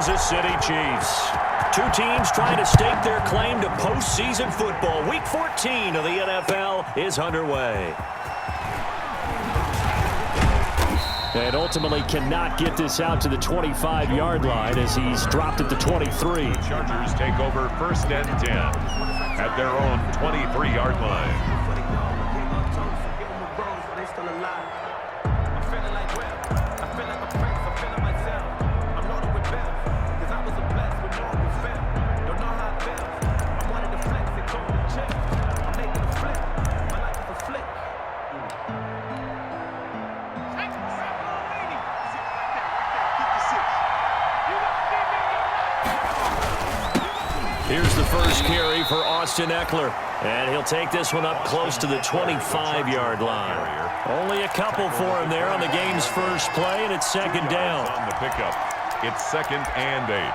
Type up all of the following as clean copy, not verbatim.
Kansas City Chiefs. Two teams trying to stake their claim to postseason football. Week 14 of the NFL is underway. And ultimately cannot get this out to the 25-yard line as he's dropped at the 23. The Chargers take over 1st and 10 at their own 23-yard line. Here's the first carry for Austin Ekeler. And he'll take this one up close to the 25-yard line. Only a couple for him there on the game's first play, and it's 2nd down. On the pickup, it's 2nd and 8.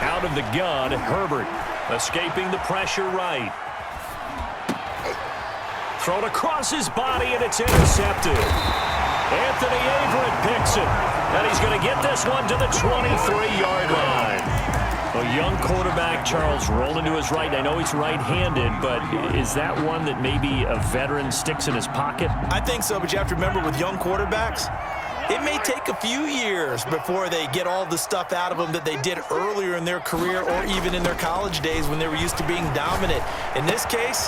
Out of the gun, Herbert escaping the pressure right. Thrown across his body, and it's intercepted. Anthony Averett picks it, and he's going to get this one to the 23-yard line. A young quarterback, Charles, rolling to his right. I know he's right-handed, but is that one that maybe a veteran sticks in his pocket? I think so, but you have to remember with young quarterbacks, it may take a few years before they get all the stuff out of them that they did earlier in their career or even in their college days when they were used to being dominant. In this case,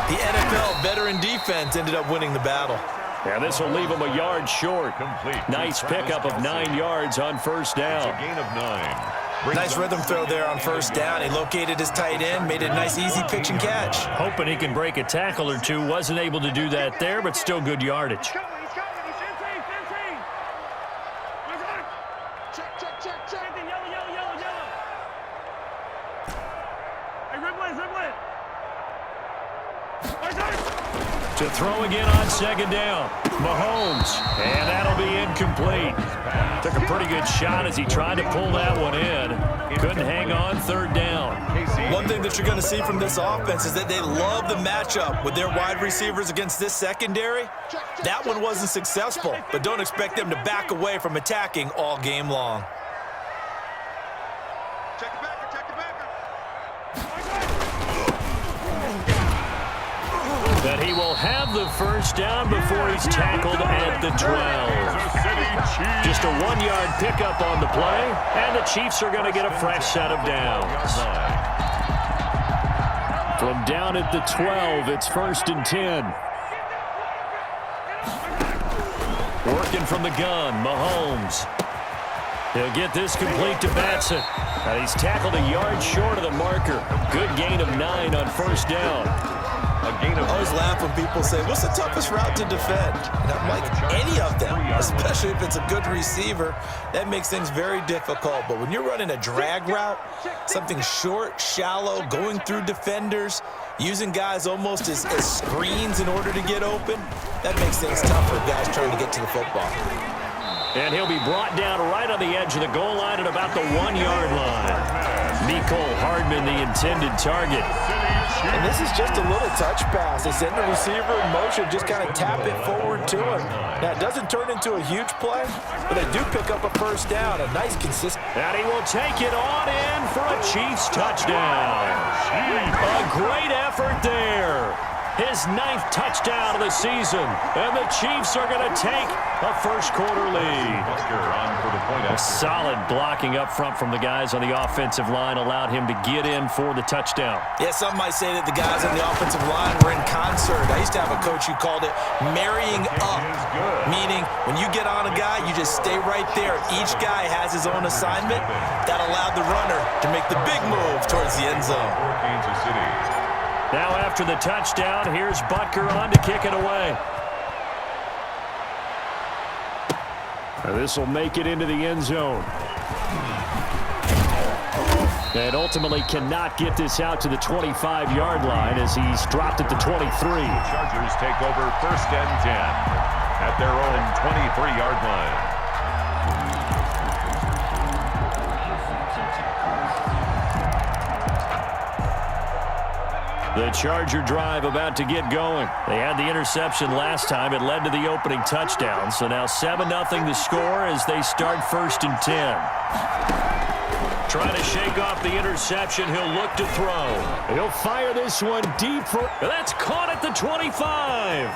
the NFL veteran defense ended up winning the battle. Yeah, this will leave him a yard short. Complete. Nice pickup of 9 yards on 1st down. It's a gain of 9. Nice rhythm throw there on 1st down. He located his tight end, made it a nice easy pitch and catch. Hoping he can break a tackle or two. Wasn't able to do that there, but still good yardage. To throw again on 2nd down. Mahomes, and that'll be incomplete. Took a pretty good shot as he tried to pull that one in. Couldn't hang on 3rd down. One thing that you're going to see from this offense is that they love the matchup with their wide receivers against this secondary. That one wasn't successful, but don't expect them to back away from attacking all game long. That he will have the 1st down before he's tackled at the 12. Just a 1-yard pickup on the play, and the Chiefs are going to get a fresh set of downs. From down at the 12, it's 1st and 10. Working from the gun, Mahomes. He'll get this complete to Batson. And he's tackled a yard short of the marker. Good gain of 9 on 1st down. I always laugh when people say, what's the toughest route to defend? And I'm like, any of them, especially if it's a good receiver. That makes things very difficult. But when you're running a drag route, something short, shallow, going through defenders, using guys almost as screens in order to get open, that makes things tough for guys trying to get to the football. And he'll be brought down right on the edge of the goal line at about the 1-yard line. Mecole Hardman, the intended target. And this is just a little touch pass. They send the receiver in motion, just kind of tap it forward to him. Now, it doesn't turn into a huge play, but they do pick up a 1st down. A nice, consistent. And he will take it on in for a Chiefs touchdown. A great effort there. His 9th touchdown of the season. And the Chiefs are going to take a 1st quarter lead. A solid blocking up front from the guys on the offensive line allowed him to get in for the touchdown. Yeah, some might say that the guys on the offensive line were in concert. I used to have a coach who called it marrying up, meaning when you get on a guy, you just stay right there. Each guy has his own assignment. That allowed the runner to make the big move towards the end zone. Kansas City. Now after the touchdown, here's Butker on to kick it away. This will make it into the end zone. And ultimately cannot get this out to the 25-yard line as he's dropped at the 23. Chargers take over 1st and 10 at their own 23-yard line. The Charger drive about to get going. They had the interception last time. It led to the opening touchdown. So now 7-0 the score as they start 1st and 10. Trying to shake off the interception. He'll look to throw. He'll fire this one deep for... That's caught at the 25.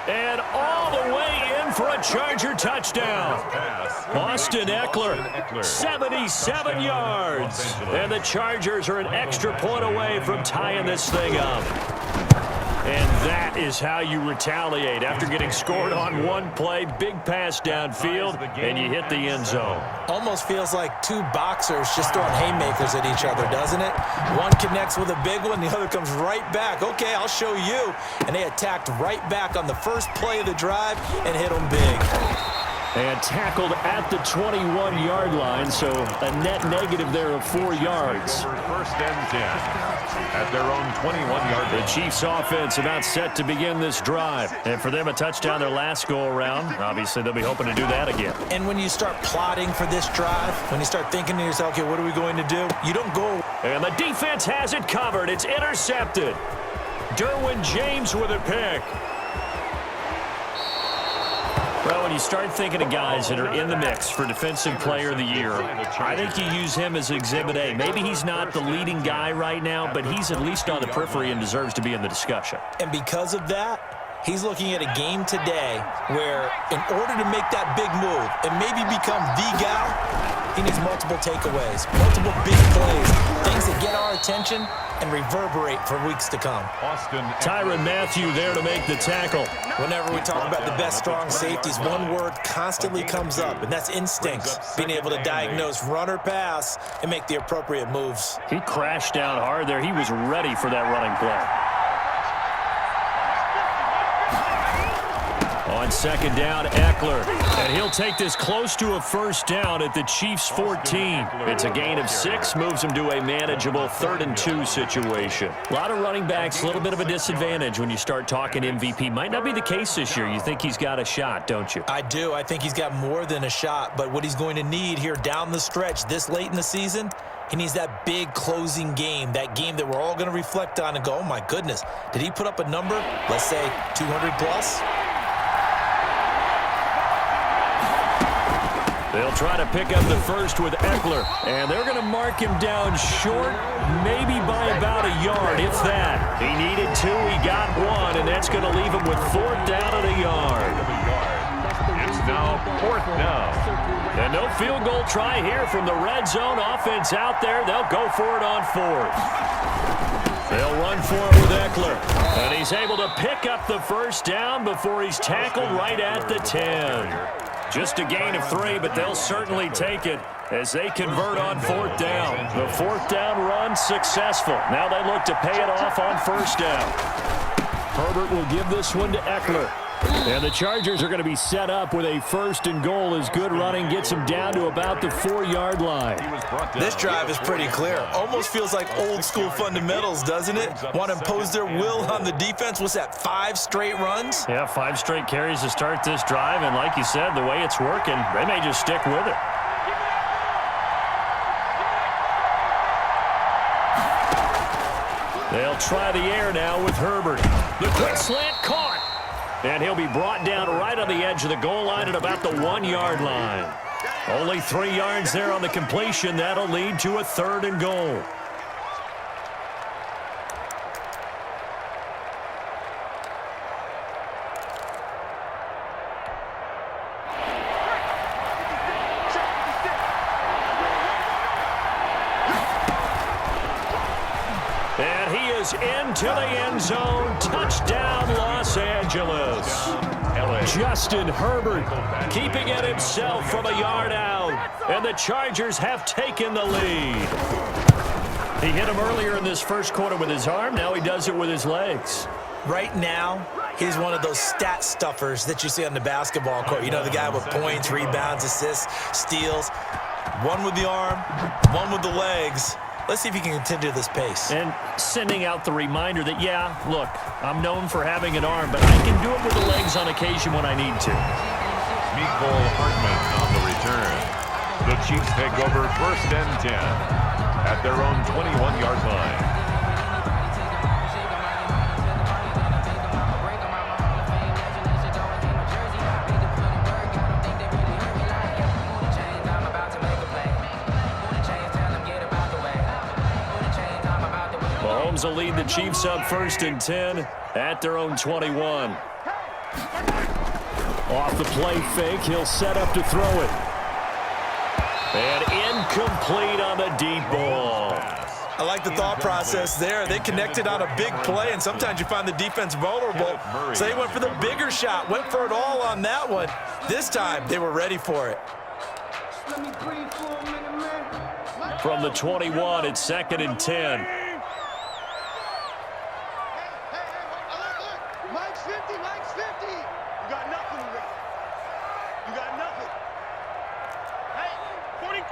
And all the way in for a Charger touchdown. Austin Ekeler, 77 yards. And the Chargers are an extra point away from tying this thing up. And that is how you retaliate after getting scored on one play, big pass downfield, and you hit the end zone. Almost feels like two boxers just throwing haymakers at each other, doesn't it? One connects with a big one, the other comes right back. Okay, I'll show you. And they attacked right back on the first play of the drive and hit them big. And tackled at the 21-yard line, so a net negative there of 4 yards. 1st and 10 at their own 21-yard line. The Chiefs offense about set to begin this drive. And for them, a touchdown their last go-around. Obviously, they'll be hoping to do that again. And when you start plotting for this drive, when you start thinking to yourself, okay, what are we going to do? You don't go. And the defense has it covered. It's intercepted. Derwin James with a pick. Well, when you start thinking of guys that are in the mix for Defensive Player of the Year, I think you use him as Exhibit A. Maybe he's not the leading guy right now, but he's at least on the periphery and deserves to be in the discussion. And because of that, he's looking at a game today where in order to make that big move and maybe become the guy, he needs multiple takeaways, multiple big plays, things that get our attention and reverberate for weeks to come. Tyrann Mathieu there to make the tackle. Whenever we talk about the best strong safeties, one word constantly comes up, and that's instinct. Being able to diagnose run or pass and make the appropriate moves. He crashed down hard there. He was ready for that running play. On 2nd down, Ekeler. And he'll take this close to a 1st down at the Chiefs' 14. It's a gain of 6, moves him to a manageable 3rd and 2 situation. A lot of running backs, a little bit of a disadvantage when you start talking MVP. Might not be the case this year. You think he's got a shot, don't you? I do. I think he's got more than a shot. But what he's going to need here down the stretch this late in the season, he needs that big closing game, that game that we're all going to reflect on and go, oh, my goodness, did he put up a number, let's say 200 plus? They'll try to pick up the first with Ekeler, and they're going to mark him down short, maybe by about a yard, if that. He needed 2, he got 1, and that's going to leave him with 4th down and a yard. It's now 4th down. And no field goal try here from the red zone offense out there. They'll go for it on 4th. They'll run for it with Ekeler, and he's able to pick up the 1st down before he's tackled right at the 10. Just a gain of 3, but they'll certainly take it as they convert on 4th down. The 4th down run successful. Now they look to pay it off on 1st down. Herbert will give this one to Ekeler. And the Chargers are going to be set up with a 1st and goal as good running gets them down to about the 4-yard line. This drive is pretty clear. Almost feels like old school fundamentals, doesn't it? Want to impose their will on the defense. What's that, 5 straight runs? Yeah, 5 straight carries to start this drive. And like you said, the way it's working, they may just stick with it. They'll try the air now with Herbert. The quick slant caught. And he'll be brought down right on the edge of the goal line at about the 1-yard line. Only 3 yards there on the completion. That'll lead to a 3rd and goal. And he is into the end zone. Touchdown, Los Angeles. Justin Herbert keeping it himself from a yard out. And the Chargers have taken the lead. He hit him earlier in this 1st quarter with his arm. Now he does it with his legs. Right now, he's one of those stat stuffers that you see on the basketball court. You know, the guy with points, rebounds, assists, steals. One with the arm, one with the legs. Let's see if he can continue this pace. And sending out the reminder that, yeah, look, I'm known for having an arm, but I can do it with the legs on occasion when I need to. Mecole Hardman on the return. The Chiefs take over 1st and 10 at their own 21-yard line. Mahomes will lead the Chiefs up 1st and 10 at their own 21. Off the play fake, he'll set up to throw it. And incomplete on the deep ball. I like the thought process there. They connected on a big play, and sometimes you find the defense vulnerable. So they went for the bigger shot, went for it all on that one. This time, they were ready for it. From the 21, it's 2nd and 10. Mike's 50, Mike's 50. You got nothing, Rick. You got nothing. Hey, 43,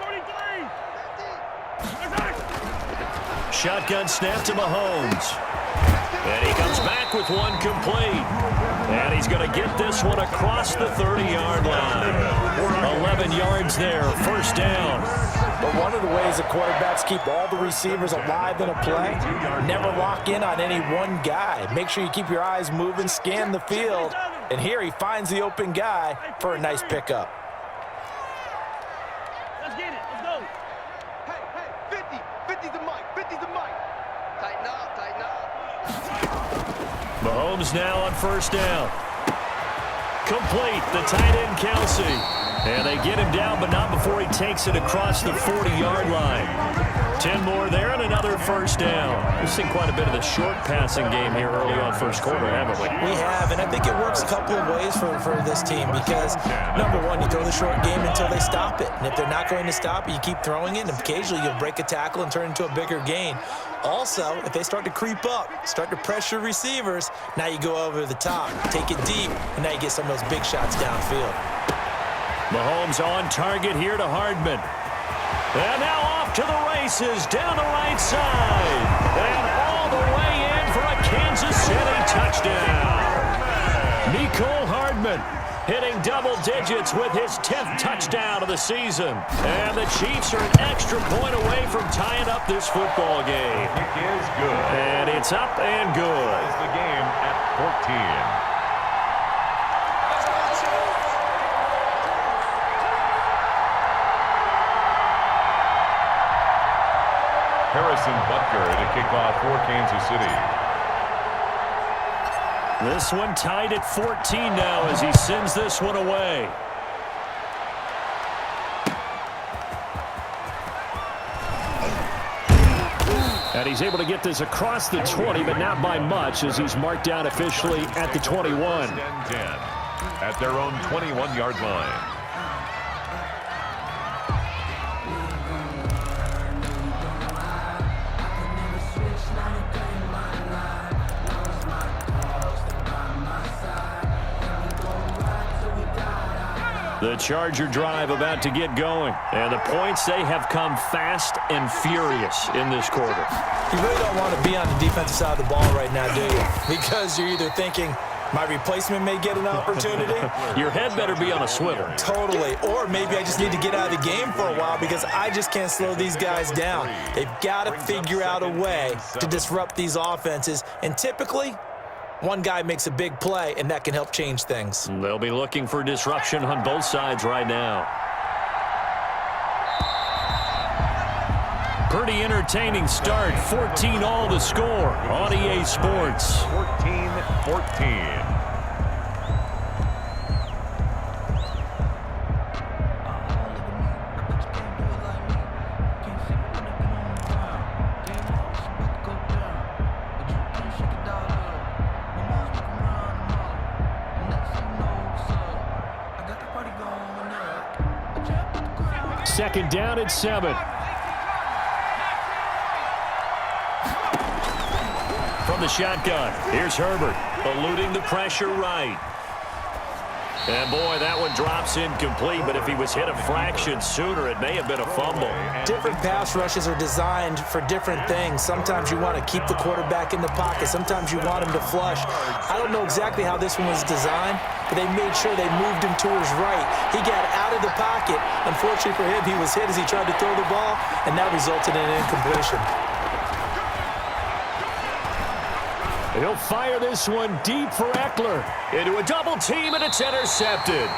43. Shotgun snap to Mahomes. And he comes back with one complete. And he's going to get this one across the 30-yard line. 11 yards there, 1st down. But one of the ways the quarterbacks keep all the receivers alive in a play, never lock in on any one guy. Make sure you keep your eyes moving, scan the field. And here he finds the open guy for a nice pickup. Let's get it. Let's go. Hey, 50. 50's the mic. 50's the mic. Tighten up, tighten up. Mahomes now on 1st down. Complete, the tight end Kelsey. And they get him down, but not before he takes it across the 40-yard line. 10 more there and another 1st down. We've seen quite a bit of the short passing game here early on 1st quarter, haven't we? We have, and I think it works a couple of ways for this team because, number one, you throw the short game until they stop it. And if they're not going to stop it, you keep throwing it, and occasionally you'll break a tackle and turn it into a bigger gain. Also, if they start to creep up, start to pressure receivers, now you go over the top, take it deep, and now you get some of those big shots downfield. Mahomes on target here to Hardman. And now off to the races down the right side. And all the way in for a Kansas City touchdown. Mecole Hardman hitting double digits with his 10th touchdown of the season. And the Chiefs are an extra point away from tying up this football game. Kick is good. And it's up and good. Ties the game at 14. Harrison Butker to kick off for Kansas City. This one tied at 14 now as he sends this one away. And he's able to get this across the 20, but not by much as he's marked down officially at the 21. 1st and 10 at their own 21-yard line. The Charger drive about to get going. And the points, they have come fast and furious in this quarter. You really don't want to be on the defensive side of the ball right now, do you? Because you're either thinking, my replacement may get an opportunity. Your head better be on a swivel. Totally. Or maybe I just need to get out of the game for a while because I just can't slow these guys down. They've got to figure out a way to disrupt these offenses. And typically, one guy makes a big play, and that can help change things. They'll be looking for disruption on both sides right now. Pretty entertaining start. 14 all the score on EA Sports. 14-14. Second down at 7. From the shotgun, here's Herbert, eluding the pressure right. And, boy, that one drops incomplete, but if he was hit a fraction sooner, it may have been a fumble. Different pass rushes are designed for different things. Sometimes you want to keep the quarterback in the pocket. Sometimes you want him to flush. I don't know exactly how this one was designed, but they made sure they moved him to his right. He got out of the pocket. Unfortunately for him, he was hit as he tried to throw the ball, and that resulted in an incompletion. He'll fire this one deep for Eckler. Into a double team, and it's intercepted.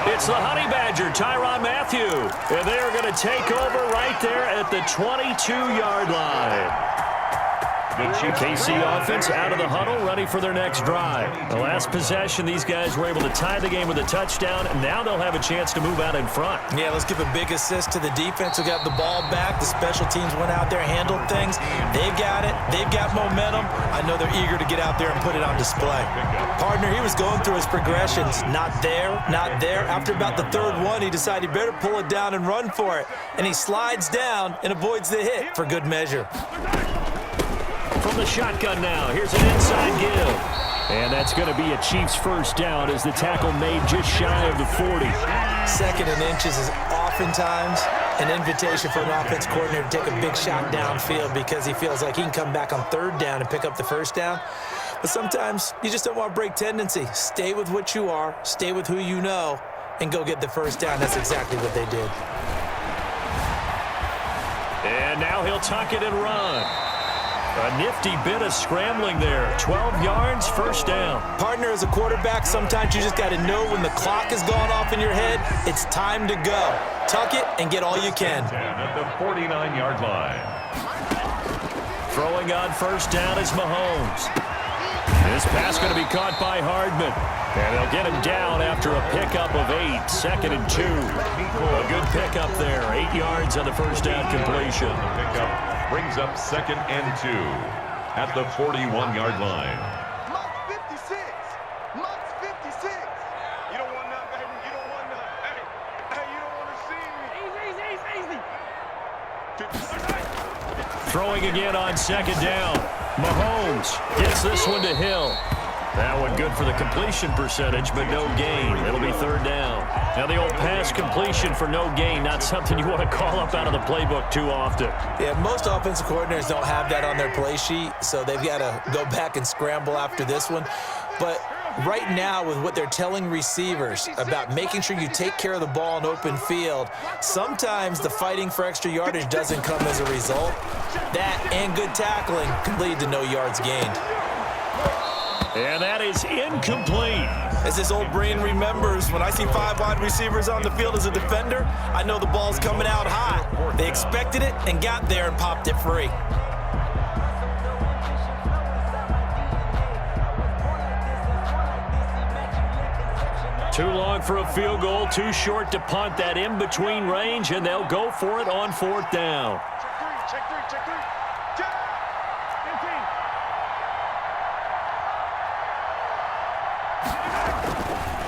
It's the Honey Badger, Tyrann Mathieu. And they are going to take over right there at the 22-yard line. The KC offense out of the huddle, ready for their next drive. The last possession, these guys were able to tie the game with a touchdown, and now they'll have a chance to move out in front. Yeah, let's give a big assist to the defense who got the ball back. The special teams went out there, handled things. They've got it. They've got momentum. I know they're eager to get out there and put it on display. Partner, he was going through his progressions. Not there, not there. After about the third one, he decided he better pull it down and run for it. And he slides down and avoids the hit for good measure. From the shotgun now, here's an inside give. And that's going to be a Chiefs first down as the tackle made just shy of the 40. Second and inches is oftentimes an invitation for an offense coordinator to take a big shot downfield because he feels like he can come back on third down and pick up the first down. But sometimes you just don't want to break tendency. Stay with what you are, stay with who you know, and go get the first down. That's exactly what they did. And now he'll tuck it and run. A nifty bit of scrambling there. 12 yards, first down. Partner, as a quarterback, sometimes you just got to know when the clock is going off in your head, it's time to go. Tuck it and get all you can. At the 49-yard line. Throwing on first down is Mahomes. This pass going to be caught by Hardman. And they'll get him down after a pickup of 8, second and 2. A good pickup there, 8 yards on the first down completion. The pickup brings up second and 2 at the 41-yard line. Monk's 56. Monk's 56. You don't want none, baby. You don't want none. Hey, you don't want to see me. Easy. Throwing again on second down. Mahomes gets this one to Hill. That one good for the completion percentage, but no gain. It'll be third down. Now the old pass completion for no gain, not something you want to call up out of the playbook too often. Yeah, most offensive coordinators don't have that on their play sheet, so they've got to go back and scramble after this one. But right now, with what they're telling receivers about making sure you take care of the ball in open field, sometimes the fighting for extra yardage doesn't come as a result. That and good tackling can lead to no yards gained. And that is incomplete. As this old brain remembers, when I see 5 wide receivers on the field as a defender, I know the ball's coming out hot. They expected it and got there and popped it free. Too long for a field goal, too short to punt that in-between range, and they'll go for it on fourth down. Check three. Check.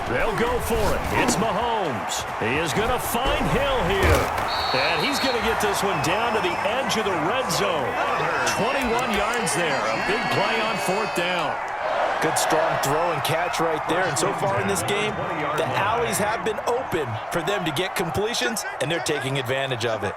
15. They'll go for it. It's Mahomes. He is going to find Hill here. And he's going to get this one down to the edge of the red zone. 21 yards there. A big play on fourth down. Good strong throw and catch right there. And so far in this game, the alleys have been open for them to get completions, and they're taking advantage of it.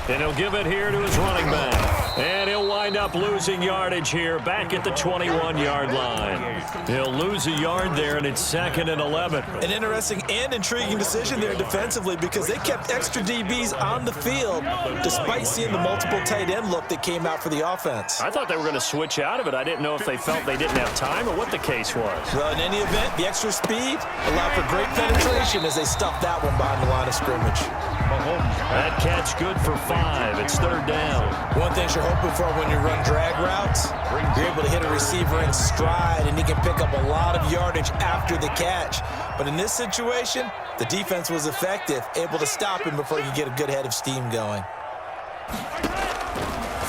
And he'll give it here to his running back. And he'll wind up losing yardage here back at the 21-yard line. He'll lose a yard there, and it's second and 11. An interesting and intriguing decision there defensively because they kept extra DBs on the field despite seeing the multiple tight end look that came out for the offense. I thought they were going to switch out of it. I didn't know if they felt they didn't have time or what the case was. Well, in any event, the extra speed allowed for great penetration as they stuffed that one behind the line of scrimmage. That catch good for 5. It's third down. One thing you're hoping for when you run drag routes, you're able to hit a receiver in stride and he can pick up a lot of yardage after the catch. But in this situation, the defense was effective, able to stop him before he could get a good head of steam going.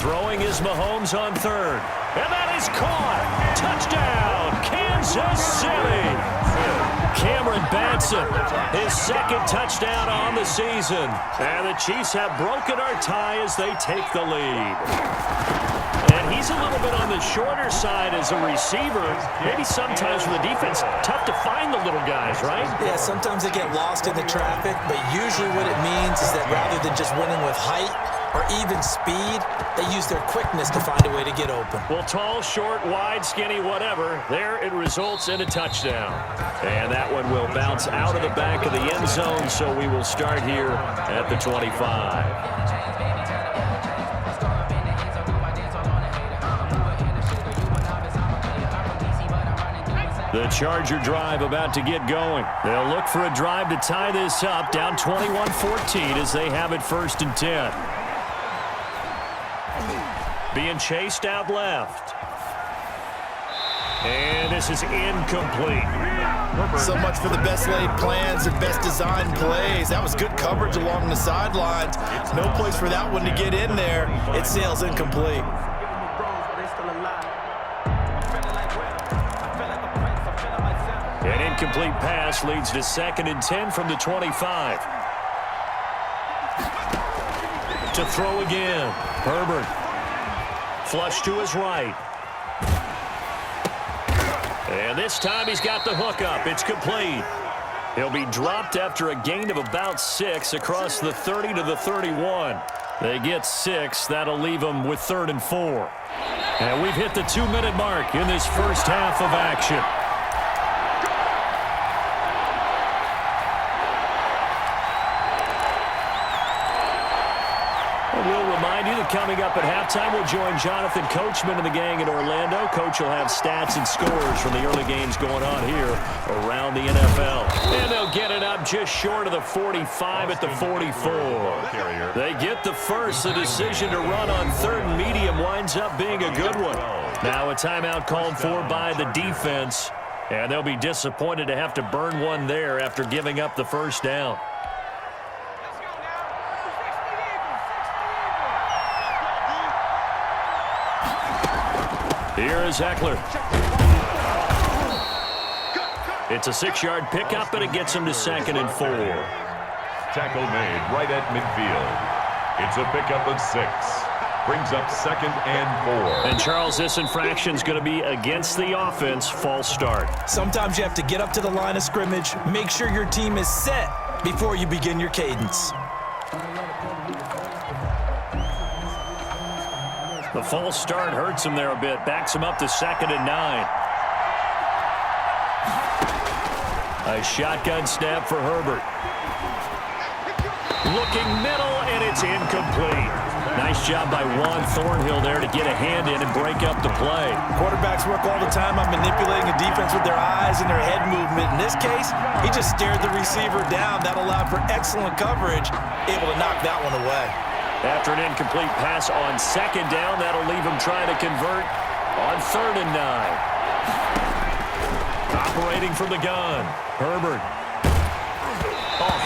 Throwing is Mahomes on third. And that is caught. Touchdown, Kansas City. Cameron Batson, his second touchdown on the season. And the Chiefs have broken our tie as they take the lead. And he's a little bit on the shorter side as a receiver. Maybe sometimes for the defense, tough to find the little guys, right? Yeah, sometimes they get lost in the traffic, but usually what it means is that rather than just winning with height or even speed, they use their quickness to find a way to get open. Well, tall, short, wide, skinny, whatever, there it results in a touchdown. And that one will bounce out of the back of the end zone, so we will start here at the 25. The Charger drive about to get going. They'll look for a drive to tie this up, down 21-14 as they have it 1st and 10. Being chased out left. And this is incomplete. So much for the best laid plans and best designed plays. That was good coverage along the sidelines. No place for that one to get in there. It sails incomplete. An incomplete pass leads to 2nd and 10 from the 25. To throw again. Herbert. Flush to his right. And this time he's got the hook up. It's complete. He'll be dropped after a gain of about 6 across the 30 to the 31. They get 6. That'll leave them with 3rd and 4. And we've hit the 2-minute mark in this first half of action. We'll remind you that coming up at halftime, we'll join Jonathan Coachman and the gang in Orlando. Coach will have stats and scores from the early games going on here around the NFL. And they'll get it up just short of the 45 at the 44. They get the first. The decision to run on 3rd and medium winds up being a good one. Now a timeout called for by the defense. And they'll be disappointed to have to burn one there after giving up the first down. Here is Eckler. It's a 6-yard pickup, and it gets him to 2nd and 4. Tackle made right at midfield. It's a pickup of 6. Brings up 2nd and 4. And, Charles, this infraction's going to be against the offense. False start. Sometimes you have to get up to the line of scrimmage, make sure your team is set before you begin your cadence. The false start hurts him there a bit. Backs him up to 2nd and 9. A shotgun snap for Herbert. Looking middle, and it's incomplete. Nice job by Juan Thornhill there to get a hand in and break up the play. Quarterbacks work all the time on manipulating a defense with their eyes and their head movement. In this case, he just stared the receiver down. That allowed for excellent coverage, able to knock that one away. After an incomplete pass on 2nd down, that'll leave him trying to convert on 3rd and 9. Operating from the gun, Herbert.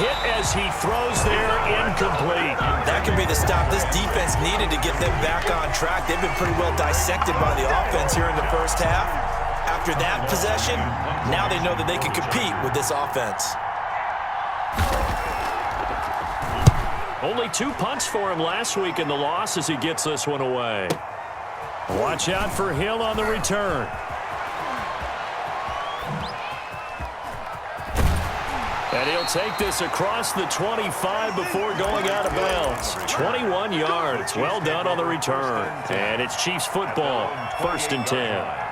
Hit as he throws there, incomplete. That can be the stop this defense needed to get them back on track. They've been pretty well dissected by the offense here in the first half. After that possession, now they know that they can compete with this offense. Only 2 punts for him last week in the loss as he gets this one away. Watch out for Hill on the return. And he'll take this across the 25 before going out of bounds. 21 yards. Well done on the return. And it's Chiefs football. 1st and 10.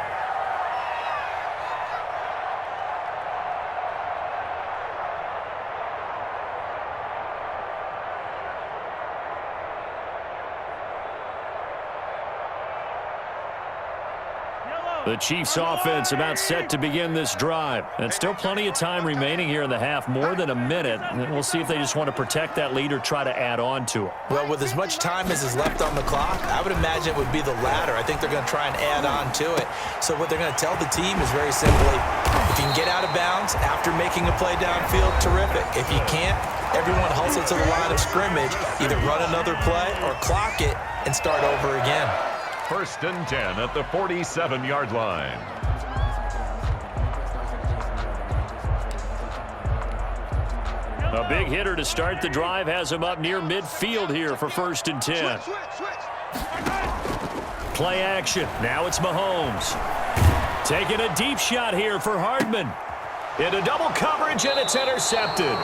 The Chiefs offense about set to begin this drive. And still plenty of time remaining here in the half, more than a minute. And we'll see if they just want to protect that lead or try to add on to it. Well, with as much time as is left on the clock, I would imagine it would be the latter. I think they're going to try and add on to it. So what they're going to tell the team is very simply, if you can get out of bounds after making a play downfield, terrific. If you can't, everyone hustle to the line of scrimmage, either run another play or clock it and start over again. 1st and 10 at the 47-yard line. A big hitter to start the drive has him up near midfield here for 1st and 10. Play action. Now it's Mahomes. Taking a deep shot here for Hardman. Into double coverage, and it's intercepted.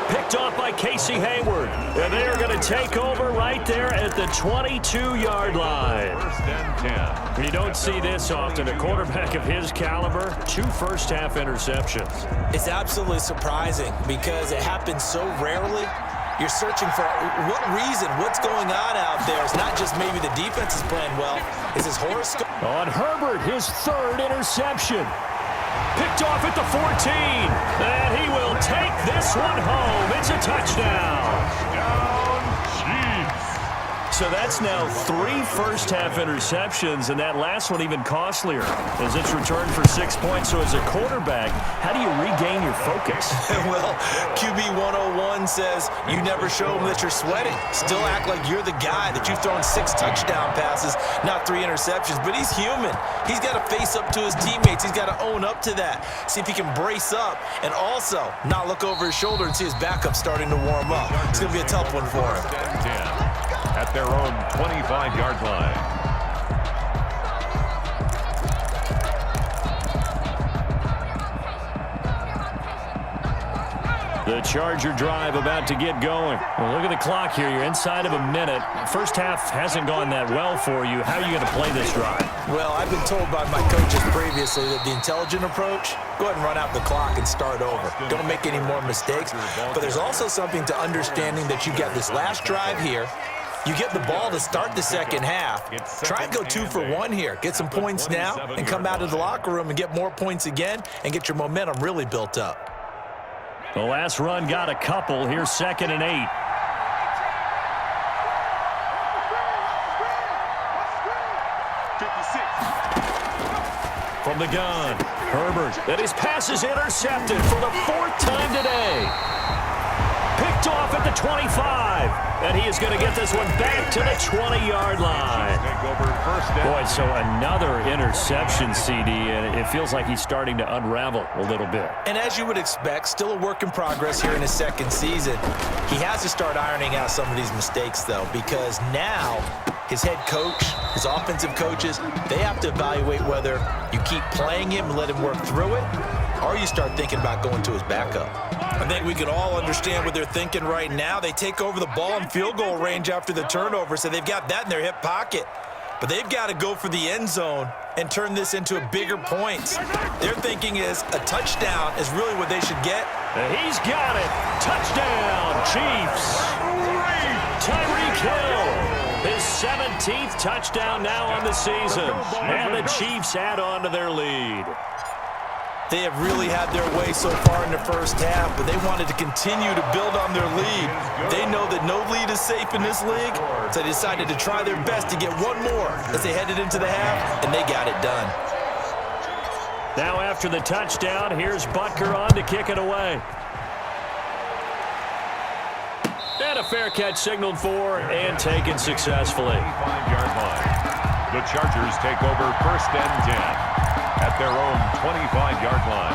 Picked off by Casey Hayward. And they are going to take over right there at the 22-yard line. First and 10. You don't see this often. A quarterback of his caliber, 2 first-half interceptions. It's absolutely surprising because it happens so rarely. You're searching for what reason, what's going on out there. It's not just maybe the defense is playing well. It's his horoscope. On Herbert, his 3rd interception. Picked off at the 14. And he will take this one home. It's a touchdown. Touchdown, Chiefs. So that's now 3 first-half interceptions, and that last one even costlier as it's returned for 6 points. So as a quarterback, how do you regain your focus? Well, QB 101 says you never show them that you're sweating. Still act like you're the guy, that you've thrown 6 touchdown passes, not 3 interceptions. But he's human. He's got to face up to his teammates. He's got to own up to that. See if he can brace up and also not look over his shoulder and see his backup starting to warm up. It's going to be a tough one for him. First and 10 at their own 25-yard line. The Charger drive about to get going. Well, look at the clock here. You're inside of a minute. First half hasn't gone that well for you. How are you going to play this drive? Well, I've been told by my coaches previously that the intelligent approach, go ahead and run out the clock and start over. Don't make any more mistakes. But there's also something to understanding that you get this last drive here. You get the ball to start the second half. Try and go 2 for 1 here. Get some points now and come out of the locker room and get more points again and get your momentum really built up. The last run got a couple. Here's 2nd and 8. From the gun, Herbert. And his pass is intercepted for the 4th time today. Picked off at the 25. And he is going to get this one back to the 20-yard line. Boy, so another interception, CD, and it feels like he's starting to unravel a little bit. And as you would expect, still a work in progress here in his 2nd season. He has to start ironing out some of these mistakes, though, because now his head coach, his offensive coaches, they have to evaluate whether you keep playing him and let him work through it, or you start thinking about going to his backup. I think we can all understand what they're thinking right now. They take over the ball in field goal range after the turnover, so they've got that in their hip pocket. But they've got to go for the end zone and turn this into a bigger points. Their thinking is a touchdown is really what they should get. And he's got it. Touchdown, Chiefs. Tyreek Hill. His 17th touchdown now on the season. And the Chiefs add on to their lead. They have really had their way so far in the first half, but they wanted to continue to build on their lead. They know that no lead is safe in this league, so they decided to try their best to get one more as they headed into the half, and they got it done. Now after the touchdown, here's Butker on to kick it away. And a fair catch signaled for and taken successfully. 25-yard line. The Chargers take over 1st and 10. At their own 25-yard line.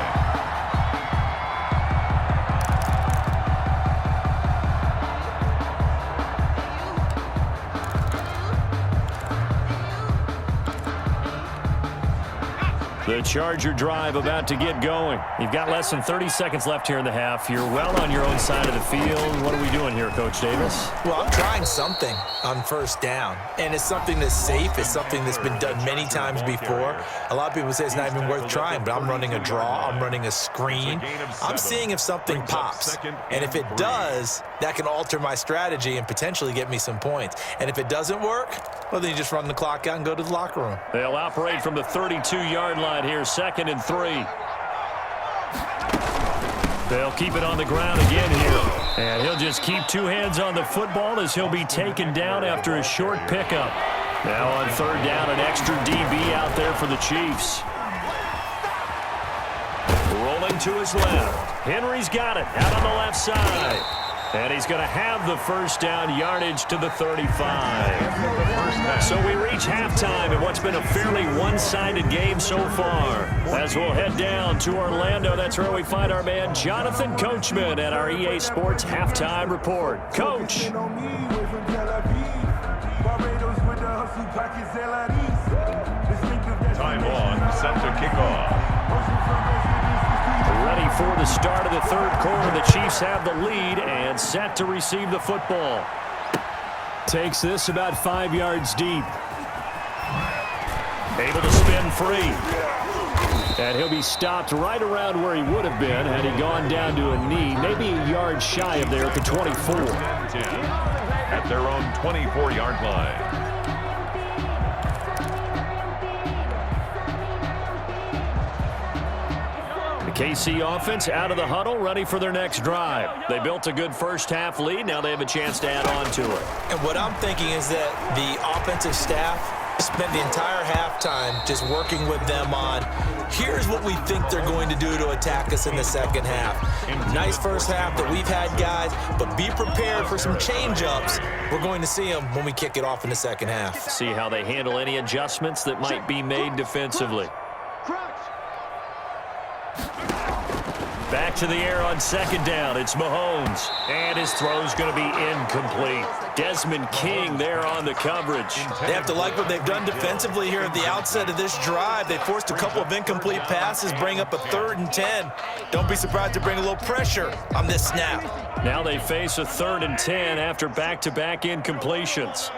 The Charger drive about to get going. You've got less than 30 seconds left here in the half. You're well on your own side of the field. What are we doing here, Coach Davis? Well, I'm trying something on 1st down, and it's something that's safe. It's something that's been done many times before. A lot of people say it's not even worth trying, but I'm running a draw. I'm running a screen. I'm seeing if something pops, and if it does, that can alter my strategy and potentially get me some points. And if it doesn't work, well, then you just run the clock out and go to the locker room. They'll operate from the 32-yard line here, 2nd and 3. They'll keep it on the ground again here. And he'll just keep 2 hands on the football as he'll be taken down after a short pickup. Now on 3rd down, an extra DB out there for the Chiefs. Rolling to his left. Henry's got it out on the left side. And he's going to have the 1st down, yardage to the 35. So we reach halftime in what's been a fairly one-sided game so far. As we'll head down to Orlando, that's where we find our man Jonathan Coachman at our EA Sports Halftime Report. Coach. time on, set to kick off. Ready for the start of the third quarter. The Chiefs have the lead and set to receive the football. Takes this about 5 yards deep. Able to spin free. And he'll be stopped right around where he would have been had he gone down to a knee, maybe a yard shy of there at the 24. 10 at their own 24-yard line. The KC offense out of the huddle, ready for their next drive. They built a good first-half lead. Now they have a chance to add on to it. And what I'm thinking is that the offensive staff spent the entire halftime just working with them on, here's what we think they're going to do to attack us in the second half. Nice first half that we've had, guys, but be prepared for some change-ups. We're going to see them when we kick it off in the second half. See how they handle any adjustments that might be made defensively. Back to the air on second down. It's Mahomes. And his throw's going to be incomplete. Desmond King there on the coverage. They have to like what they've done defensively here at the outset of this drive. They forced a couple of incomplete passes, bring up a 3rd and 10. Don't be surprised to bring a little pressure on this snap. Now they face a 3rd and 10 after back-to-back incompletions.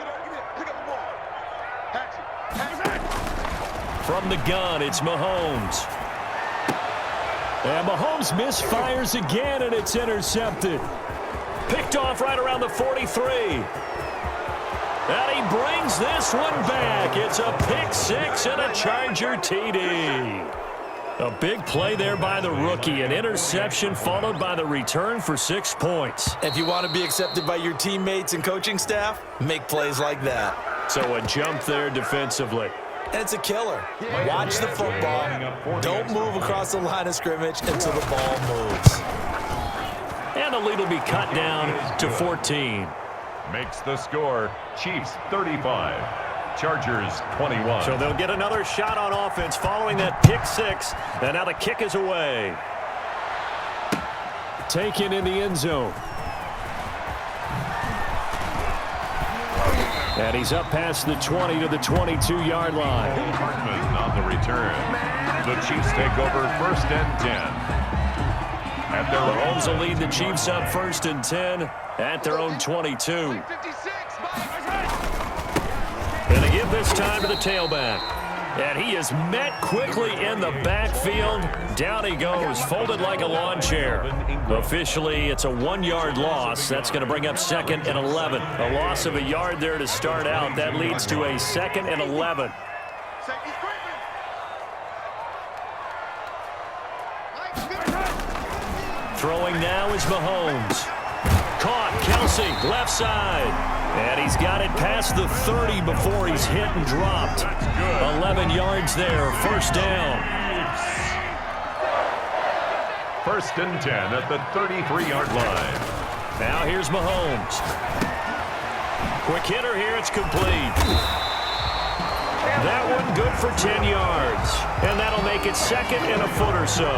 From the gun, it's Mahomes. And Mahomes misfires again, and it's intercepted. Picked off right around the 43. And he brings this one back. It's a pick six and a Charger TD. A big play there by the rookie. An interception followed by the return for 6 points. If you want to be accepted by your teammates and coaching staff, make plays like that. So a jump there defensively. And it's a killer. Watch the football. Don't move across the line of scrimmage until the ball moves. And the lead will be cut down to 14. Makes the score Chiefs 35, Chargers 21. So they'll get another shot on offense following that pick six. And now the kick is away. Taken in the end zone. And he's up past the 20 to the 22-yard line. Hartman on the return. The Chiefs take over 1st and 10. At their Mahomes will lead the Chiefs up 1st and 10 at their own 22. And they give this time to the tailback. And he is met quickly in the backfield. Down he goes, folded like a lawn chair. Officially, it's a 1-yard loss. That's going to bring up 2nd and 11. A loss of a yard there to start out. That leads to a 2nd and 11. Throwing now is Mahomes. Caught, Kelsey, left side. And he's got it past the 30 before he's hit and dropped. 11 yards there, 1st down. 1st and 10 at the 33-yard line. Now here's Mahomes. Quick hitter here, it's complete. That one good for 10 yards. And that'll make it 2nd and a foot or so.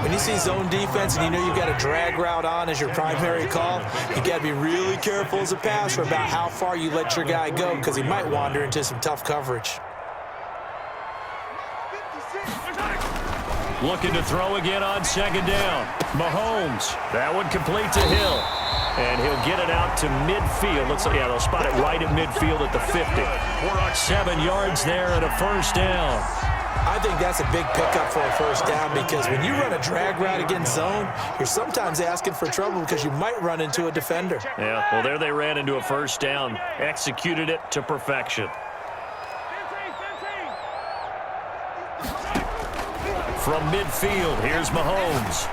When you see zone defense and you know you've got a drag route on as your primary call, you got to be really careful as a passer about how far you let your guy go because he might wander into some tough coverage. Looking to throw again on 2nd down. Mahomes. That one complete to Hill. And he'll get it out to midfield. Looks like, yeah, they'll spot it right at midfield at the 50. 7 yards there and a 1st down. I think that's a big pickup for a 1st down because when you run a drag route against zone, you're sometimes asking for trouble because you might run into a defender. Yeah, well, there they ran into a 1st down. Executed it to perfection. From midfield, here's Mahomes.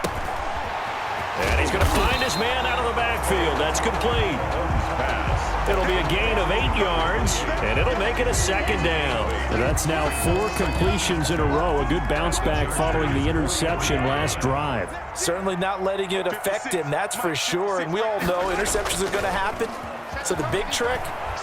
And he's going to find his man out of the backfield. That's complete. It'll be a gain of 8 yards, and it'll make it a 2nd down. And that's now 4 completions in a row. A good bounce back following the interception last drive. Certainly not letting it affect him, that's for sure. And we all know interceptions are going to happen. So the big trick,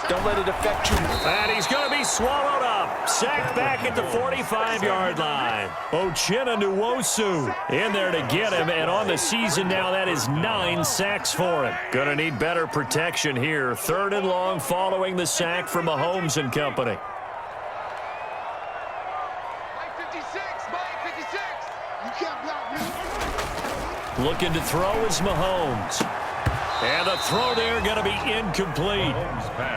don't let it affect you. And he's going to be swallowed up. Sacked back at the 45-yard line. Uchenna Nwosu in there to get him. And on the season now, that is 9 sacks for him. Going to need better protection here. 3rd and long following the sack from Mahomes and company. 56, Mike, 56. You can't block me. Looking to throw is Mahomes. And the throw there going to be incomplete.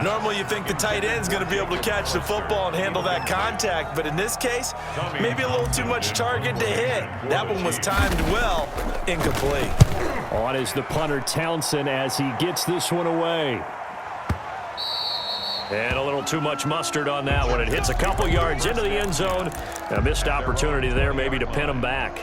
Normally you think the tight end's going to be able to catch the football and handle that contact, but in this case, maybe a little too much target to hit. That one was timed well, incomplete. On is the punter Townsend as he gets this one away. And a little too much mustard on that one. It hits a couple yards into the end zone. A missed opportunity there maybe to pin him back.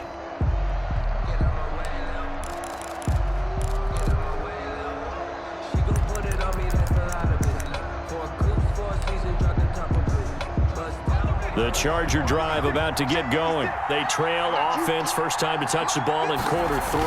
The Charger drive about to get going. They trail offense, first time to touch the ball in quarter 3,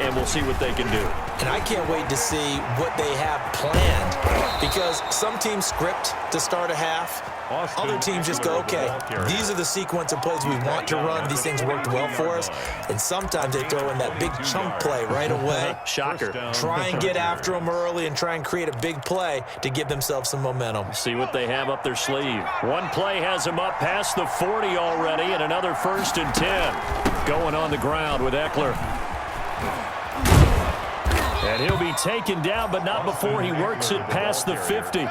and we'll see what they can do. And I can't wait to see what they have planned, because some teams script to start a half. Other teams just go, okay, these are the sequence of plays we want to run. These things worked well for us. And sometimes they throw in that big chunk play right away. Shocker. Try and get after them early and try and create a big play to give themselves some momentum. See what they have up their sleeve. One play has them up past the 40 already, and another 1st and 10. Going on the ground with Eckler. And he'll be taken down, but not before he works it past the 50.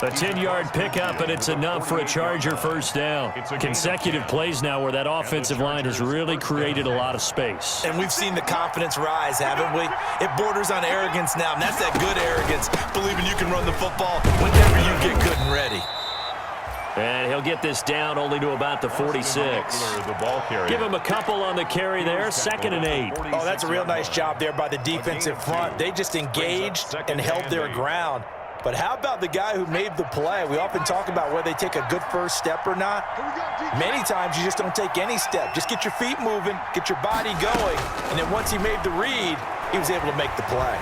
A 10-yard pickup, and it's enough for a Charger first down. Consecutive plays now where that offensive line has really created a lot of space. And we've seen the confidence rise, haven't we? It borders on arrogance now, and that's that good arrogance, believing you can run the football whenever you get good and ready. And he'll get this down only to about the 46. Give him a couple on the carry there, 2nd and 8. Oh, that's a real nice job there by the defensive front. They just engaged and held their ground. But how about the guy who made the play? We often talk about whether they take a good first step or not. Many times you just don't take any step. Just get your feet moving, get your body going, and then once he made the read, he was able to make the play.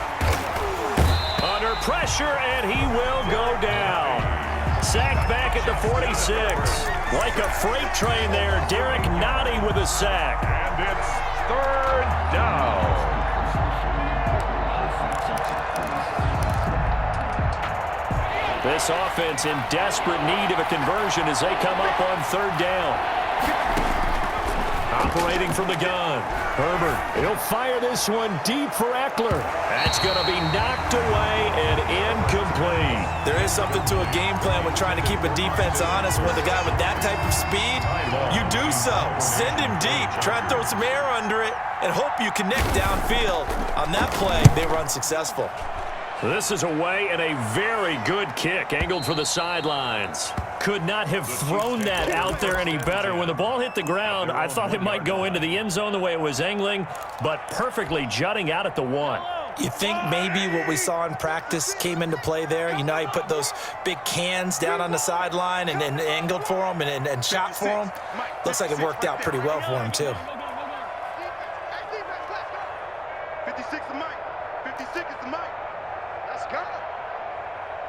Under pressure, and he will go down. Sacked back at the 46. Like a freight train there, Derek Nottie with a sack. And it's 3rd down. This offense in desperate need of a conversion as they come up on 3rd down. Operating from the gun. Herbert, he'll fire this one deep for Eckler. That's going to be knocked away and incomplete. There is something to a game plan when trying to keep a defense honest. With a guy with that type of speed, you do so. Send him deep. Try and throw some air under it and hope you connect downfield. On that play, they were unsuccessful. This is away and a very good kick angled for the sidelines. Could not have thrown that out there any better. When the ball hit the ground, I thought it might go into the end zone the way it was angling, but perfectly jutting out at the 1. You think maybe what we saw in practice came into play there? You know, he put those big cans down on the sideline and angled for them and shot for them. Looks like it worked out pretty well for him, too. 56 is Mike. 56 is the Mike. Let's go.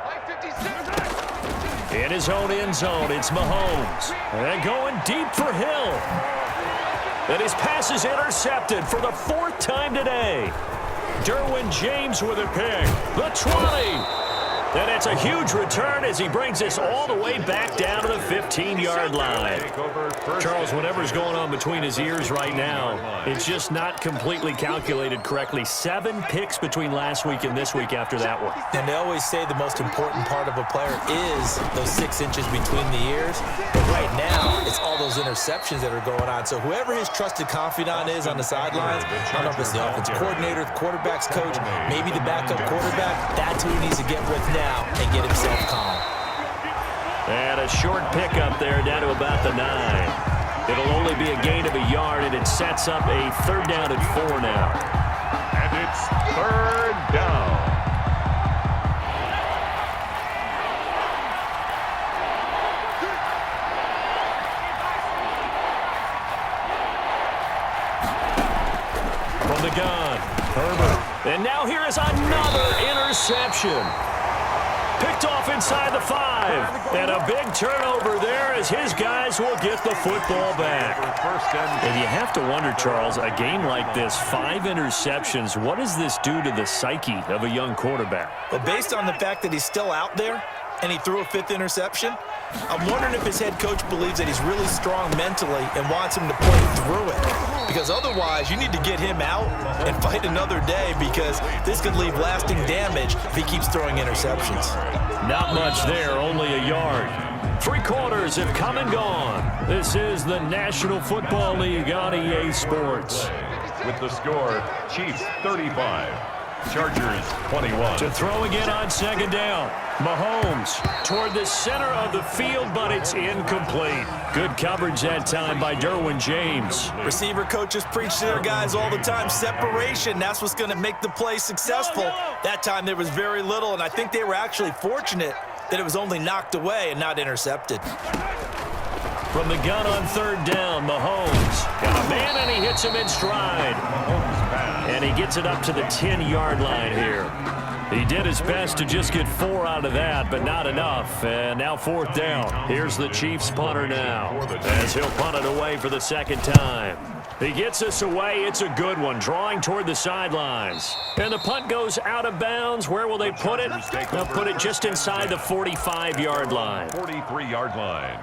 Mike 56. In his own end zone, it's Mahomes. And going deep for Hill. And his pass is intercepted for the 4th time today. Derwin James with a pick. The 20. And it's a huge return as he brings this all the way back down to the 15-yard line. Charles, whatever's going on between his ears right now, it's just not completely calculated correctly. 7 picks between last week and this week after that one. And they always say the most important part of a player is those 6 inches between the ears. But right now, it's all those interceptions that are going on. So whoever his trusted confidant is on the sidelines, I don't know if it's the offensive coordinator, the quarterback's coach, maybe the backup quarterback, that's who he needs to get with now and get himself calm. And a short pickup there down to about the 9. It'll only be a gain of a yard, and it sets up a 3rd down and 4 now. And it's 3rd down. From the gun, Herbert. And now here is another interception. Picked off inside the 5. And a big turnover there as his guys will get the football back. And you have to wonder, Charles, a game like this, 5 interceptions, what does this do to the psyche of a young quarterback? But based on the fact that he's still out there and he threw a 5th interception, I'm wondering if his head coach believes that he's really strong mentally and wants him to play through it. Because otherwise, you need to get him out and fight another day, because this could leave lasting damage if he keeps throwing interceptions. Not much there, only a yard. 3 quarters have come and gone. This is the National Football League on EA Sports. With the score, Chiefs 35, Chargers 21. To throw again on second down. Mahomes toward the center of the field, but it's incomplete. Good coverage that time by Derwin James. Receiver coaches preach to their guys all the time. Separation, that's what's going to make the play successful. That time there was very little, and I think they were actually fortunate that it was only knocked away and not intercepted. From the gun on third down, Mahomes got a man, and he hits him in stride. And he gets it up to the 10-yard line here. He did his best to just get 4 out of that, but not enough. And now fourth down. Here's the Chiefs punter now, as he'll punt it away for the second time. He gets us away. It's a good one, drawing toward the sidelines. And the punt goes out of bounds. Where will they put it? They'll put it just inside the 45-yard line. 43-yard line.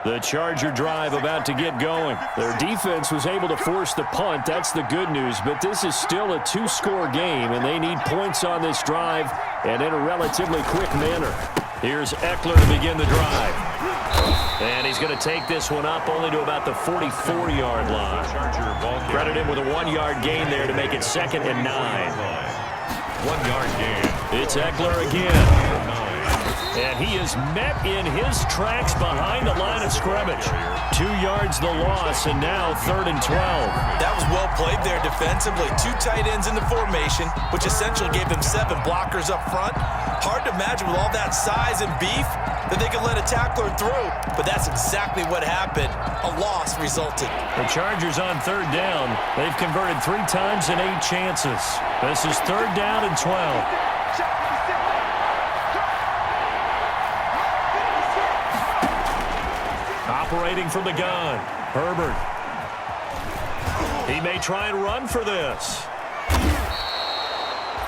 The Charger drive about to get going. Their defense was able to force the punt. That's the good news. But this is still a 2-score game, and they need points on this drive and in a relatively quick manner. Here's Eckler to begin the drive. And he's going to take this one up only to about the 44-yard line. Credit him with a 1-yard gain there to make it 2nd and 9. 1-yard gain. It's Eckler again. And he is met in his tracks behind the line of scrimmage. 2 yards the loss, and now 3rd and 12. That was well played there defensively. 2 tight ends in the formation, which essentially gave them 7 blockers up front. Hard to imagine with all that size and beef that they could let a tackler through, but that's exactly what happened. A loss resulted. The Chargers on 3rd down. They've converted 3 times in 8 chances. This is 3rd down and 12. Operating from the gun, Herbert. He may try and run for this.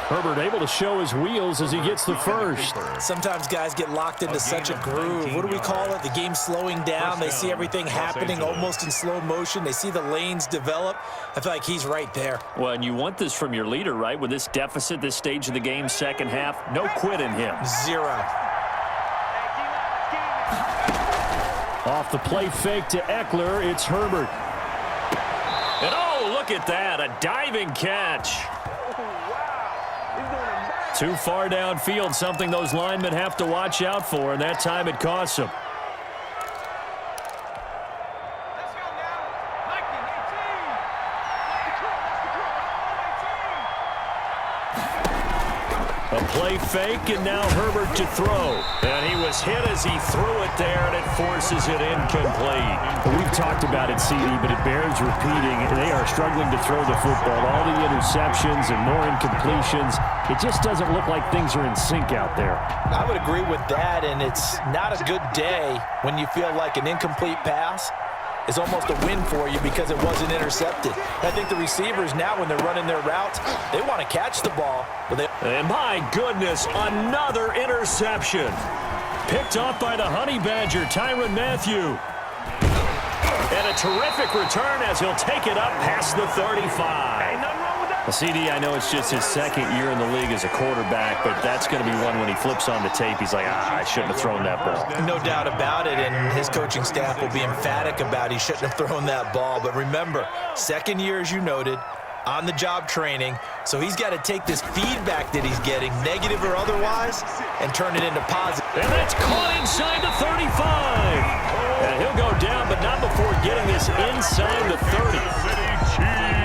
Herbert able to show his wheels as he gets the first. Sometimes guys get locked into such a groove. What do we call it? The game's slowing down. They see everything happening almost in slow motion. They see the lanes develop. I feel like he's right there. Well, and you want this from your leader, right? With this deficit, this stage of the game, second half, no quit in him. 0. Off the play fake to Eckler, it's Herbert. And oh, look at that, a diving catch. Too far downfield, something those linemen have to watch out for, and that time it costs them. A play fake, and now Herbert to throw. And he was hit as he threw it there, and it forces it incomplete. We've talked about it, CD, but it bears repeating. They are struggling to throw the football. All the interceptions and more incompletions. It just doesn't look like things are in sync out there. I would agree with that, and it's not a good day when you feel like an incomplete pass is almost a win for you because it wasn't intercepted. I think the receivers now, when they're running their routes, they want to catch the ball. But and my goodness, another interception. Picked off by the Honey Badger, Tyrann Mathieu. And a terrific return as he'll take it up past the 35. Well, CD, I know it's just his 2nd year in the league as a quarterback, but that's going to be one when he flips on the tape. He's like, I shouldn't have thrown that ball. No doubt about it, and his coaching staff will be emphatic about he shouldn't have thrown that ball. But remember, 2nd year, as you noted, on-the-job training, so he's got to take this feedback that he's getting, negative or otherwise, and turn it into positive. And that's caught inside the 35. And he'll go down, but not before getting this inside the 30.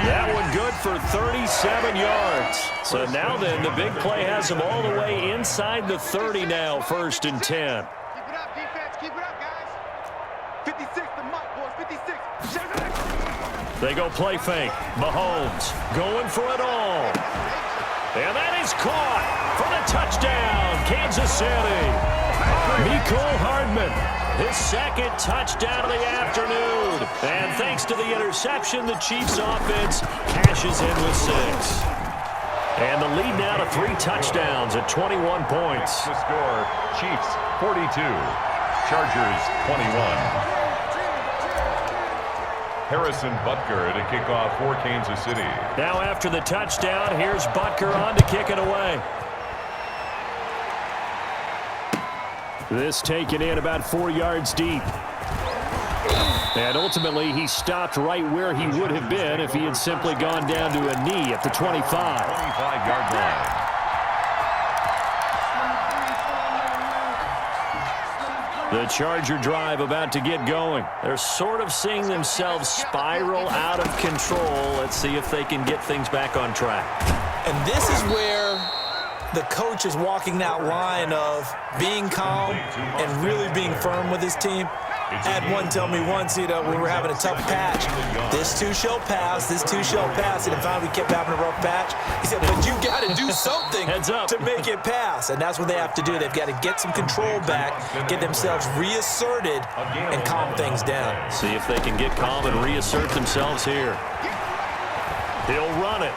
That one good for 37 yards. So now then, the big play has him all the way inside the 30 now, 1st and 10. Keep it up, defense. Keep it up, guys. 56 to Mike, boys. 56. They go play fake. Mahomes going for it all. And that is caught for the touchdown, Kansas City. Mecole Hardman, his second touchdown of the afternoon. And thanks to the interception, the Chiefs offense cashes in with 6. And the lead now to 3 touchdowns at 21 points. The score, Chiefs 42, Chargers 21. Harrison Butker to kick off for Kansas City. Now after the touchdown, here's Butker on to kick it away. This taken in about 4 yards deep. And ultimately, he stopped right where he would have been if he had simply gone down to a knee at the 25. 25-yard line. The Charger drive about to get going. They're sort of seeing themselves spiral out of control. Let's see if they can get things back on track. And this is where the coach is walking that line of being calm and really being firm with his team. I had one tell me once, we were having a tough patch. This too shall pass, this too shall pass. And finally we kept having a rough patch. He said, but you got to do something to make it pass. And that's what they have to do. They've got to get some control back, get themselves reasserted, and calm things down. See if they can get calm and reassert themselves here. He'll run it.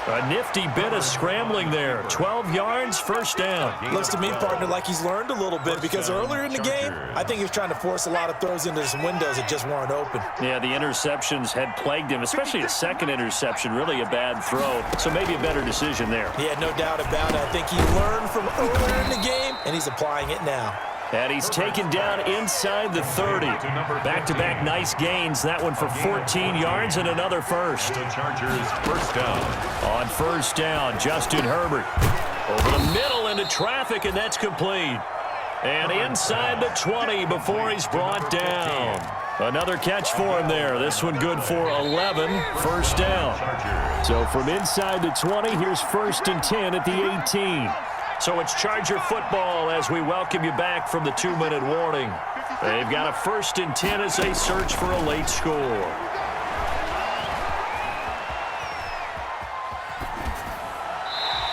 A nifty bit of scrambling there. 12 yards, first down. Looks to me, partner, like he's learned a little bit because earlier in the game, I think he was trying to force a lot of throws into some windows that just weren't open. Yeah, the interceptions had plagued him, especially a second interception, really a bad throw. So maybe a better decision there. Yeah, no doubt about it. I think he learned from earlier in the game, and he's applying it now. And he's taken down inside the 30. Back-to-back nice gains. That one for 14 yards and another first. The Chargers first down. On first down, Justin Herbert. Over the middle into traffic, and that's complete. And inside the 20 before he's brought down. Another catch for him there. This one good for 11. First down. So from inside the 20, here's 1st and 10 at the 18. So it's Charger football as we welcome you back from the 2-minute warning. They've got a 1st and 10 as they search for a late score.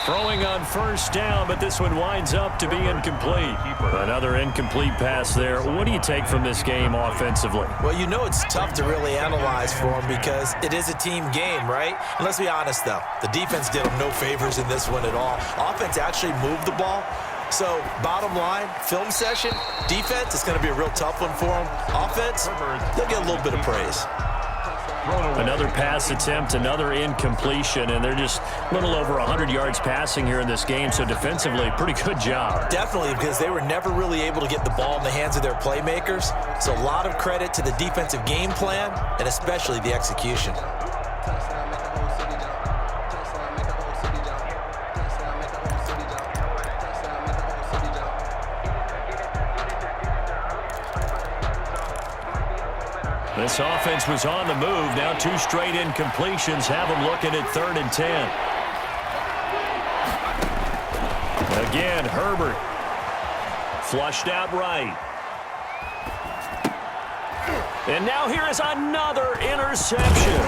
Throwing on first down, but this one winds up to be incomplete. Another incomplete pass there. What do you take from this game offensively? Well, it's tough to really analyze for them because it is a team game, right? And let's be honest, though. The defense did them no favors in this one at all. Offense actually moved the ball. So, bottom line, film session, defense, it's going to be a real tough one for them. Offense, they'll get a little bit of praise. Another pass attempt, another incompletion, and they're just a little over 100 yards passing here in this game, so defensively, pretty good job. Definitely, because they were never really able to get the ball in the hands of their playmakers, so a lot of credit to the defensive game plan, and especially the execution. This offense was on the move. Now 2 straight incompletions have them looking at 3rd and 10. Again, Herbert. Flushed out right. And now here is another interception.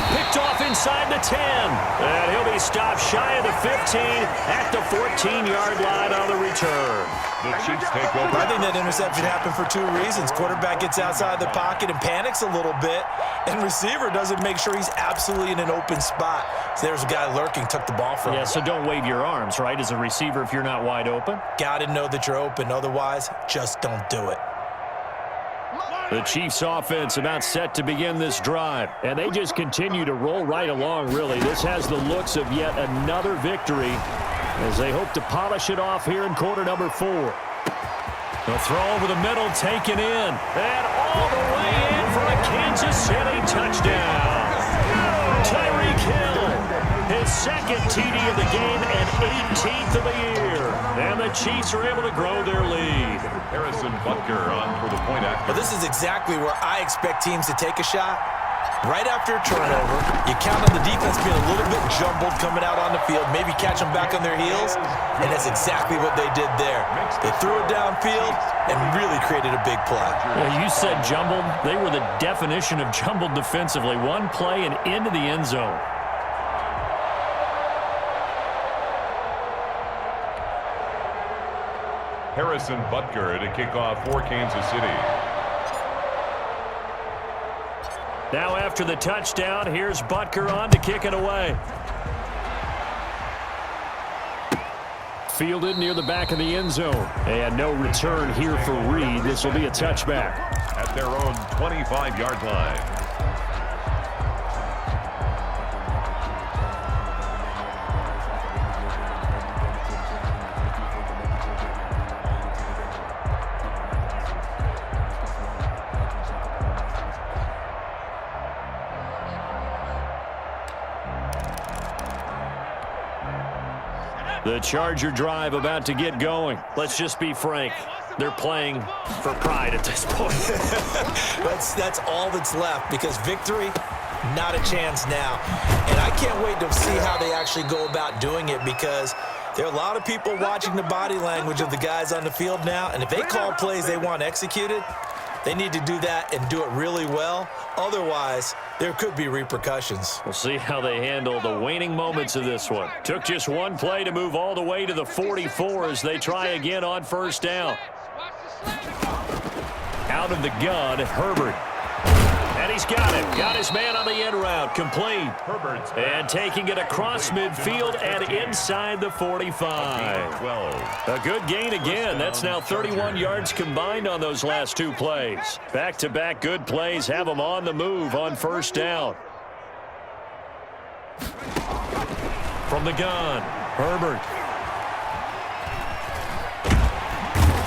Picked off inside the 10. And he'll be stopped shy of the 15 at the 14-yard line on the return. The Chiefs take over. I think that interception happened for 2 reasons. Quarterback gets outside the pocket and panics a little bit, and receiver doesn't make sure he's absolutely in an open spot. So there's a guy lurking, took the ball from him. Yeah, so don't wave your arms, right, as a receiver if you're not wide open. Got to know that you're open. Otherwise, just don't do it. The Chiefs offense about set to begin this drive. And they just continue to roll right along, really. This has the looks of yet another victory as they hope to polish it off here in quarter number 4. The throw over the middle taken in. And all the way in for a Kansas City touchdown. Tyreek Hill, his 2nd TD of the game and 18th of the year. And the Chiefs are able to grow their lead. Harrison Butker on for the point after. Well, this is exactly where I expect teams to take a shot. Right after a turnover, you count on the defense being a little bit jumbled coming out on the field, maybe catch them back on their heels, and that's exactly what they did there. They threw it downfield and really created a big play. Well, you said jumbled. They were the definition of jumbled defensively. One play and into the end zone. Harrison Butker to kick off for Kansas City. Now after the touchdown, here's Butker on to kick it away. Fielded near the back of the end zone. And no return here for Reed. This will be a touchback. At their own 25-yard line. The Charger drive about to get going. Let's just be frank. They're playing for pride at this point. That's all that's left, because victory, not a chance now. And I can't wait to see how they actually go about doing it, because there are a lot of people watching the body language of the guys on the field now, and if they call plays they want executed, they need to do that and do it really well. Otherwise, there could be repercussions. We'll see how they handle the waning moments of this one. Took just one play to move all the way to the 44 as they try again on first down. Out of the gun, Herbert. And he's got it. Got his man on the end route. Complete. Herbert's and taking it across midfield and inside the 45. 12. A good gain again. That's now 31 yards combined on those last two plays. Back-to-back good plays have them on the move on first down. From the gun, Herbert.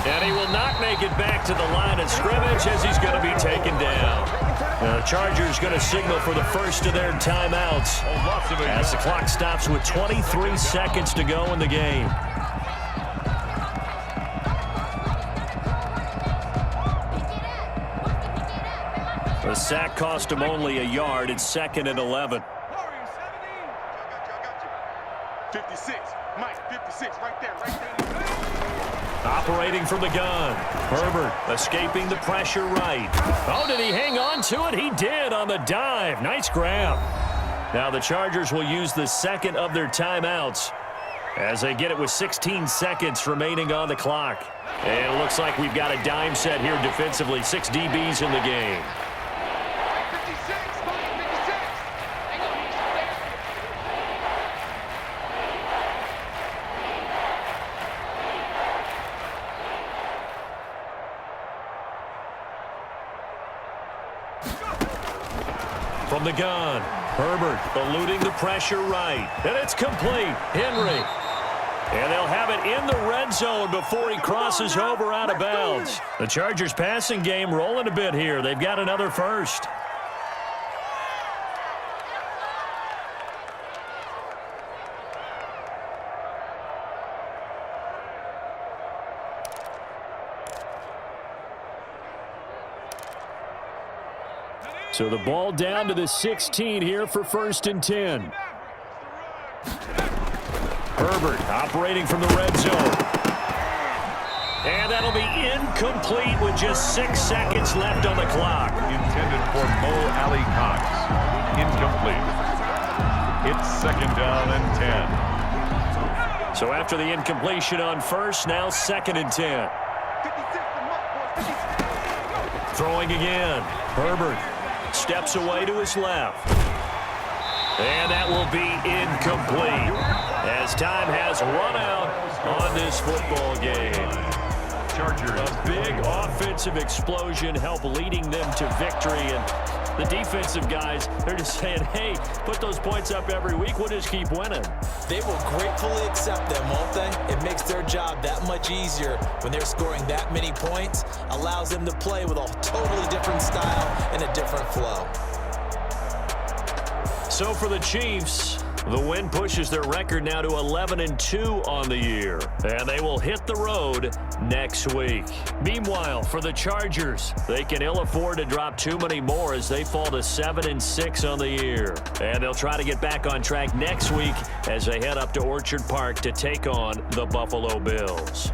And he will not make it back to the line of scrimmage as he's going to be taken down. Now the Chargers going to signal for the first of their timeouts as the clock stops with 23 seconds to go in the game. The sack cost him only a yard. It's 2nd and 11. 56. Mike, 56, right there. Operating from the gun. Herbert escaping the pressure right. Oh, did he hang on to it? He did on the dive. Nice grab. Now the Chargers will use the second of their timeouts as they get it with 16 seconds remaining on the clock. And it looks like we've got a dime set here defensively. 6 DBs in the game. 56, Mike, 56. From the gun, Herbert eluding the pressure right. And it's complete. Henry. And they'll have it in the red zone before he crosses over out of bounds. The Chargers passing game rolling a bit here. They've got another first. So the ball down to the 16 here for 1st and 10. Herbert operating from the red zone. And that'll be incomplete with just 6 seconds left on the clock. Intended for Mo Alley Cox. Incomplete. It's 2nd down and 10. So after the incompletion on first, now 2nd and 10. Throwing again. Herbert steps away to his left. And that will be incomplete as time has run out on this football game. Chargers. A big offensive explosion help leading them to victory. And the defensive guys, they're just saying, hey, put those points up every week. We'll just keep winning. They will gratefully accept them, won't they? It makes their job that much easier when they're scoring that many points. Allows them to play with a totally different style and a different flow. So for the Chiefs, the win pushes their record now to 11-2 on the year. And they will hit the road next week. Meanwhile, for the Chargers, they can ill afford to drop too many more as they fall to 7-6 on the year. And they'll try to get back on track next week as they head up to Orchard Park to take on the Buffalo Bills.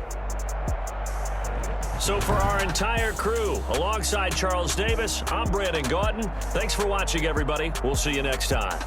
So for our entire crew, alongside Charles Davis, I'm Brandon Gaudin. Thanks for watching, everybody. We'll see you next time.